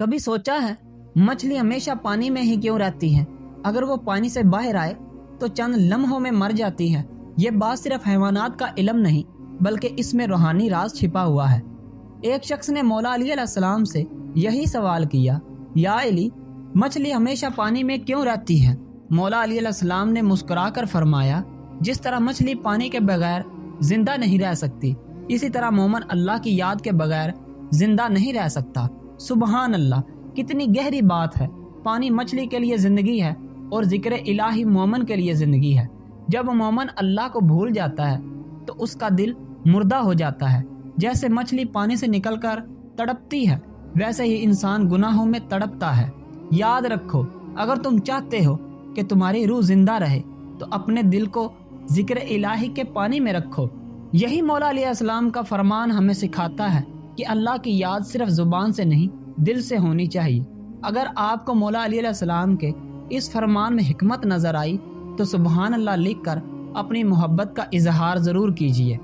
کبھی سوچا ہے مچھلی ہمیشہ پانی میں ہی کیوں رہتی ہے؟ اگر وہ پانی سے باہر آئے تو چند لمحوں میں مر جاتی ہے۔ یہ بات صرف حیوانات کا علم نہیں بلکہ اس میں روحانی راز چھپا ہوا ہے۔ ایک شخص نے مولا علی علیہ السلام سے یہی سوال کیا، یا علی، مچھلی ہمیشہ پانی میں کیوں رہتی ہے؟ مولا علی علیہ السلام نے مسکرا کر فرمایا، جس طرح مچھلی پانی کے بغیر زندہ نہیں رہ سکتی، اسی طرح مومن اللہ کی یاد کے بغیر زندہ نہیں رہ سکتا۔ سبحان اللہ، کتنی گہری بات ہے۔ پانی مچھلی کے لیے زندگی ہے اور ذکر الہی مومن کے لیے زندگی ہے۔ جب مومن اللہ کو بھول جاتا ہے تو اس کا دل مردہ ہو جاتا ہے۔ جیسے مچھلی پانی سے نکل کر تڑپتی ہے، ویسے ہی انسان گناہوں میں تڑپتا ہے۔ یاد رکھو، اگر تم چاہتے ہو کہ تمہاری روح زندہ رہے تو اپنے دل کو ذکر الہی کے پانی میں رکھو۔ یہی مولا علیہ السلام کا فرمان ہمیں سکھاتا ہے کہ اللہ کی یاد صرف زبان سے نہیں، دل سے ہونی چاہیے۔ اگر آپ کو مولا علی علیہ السلام کے اس فرمان میں حکمت نظر آئی تو سبحان اللہ لکھ کر اپنی محبت کا اظہار ضرور کیجیے۔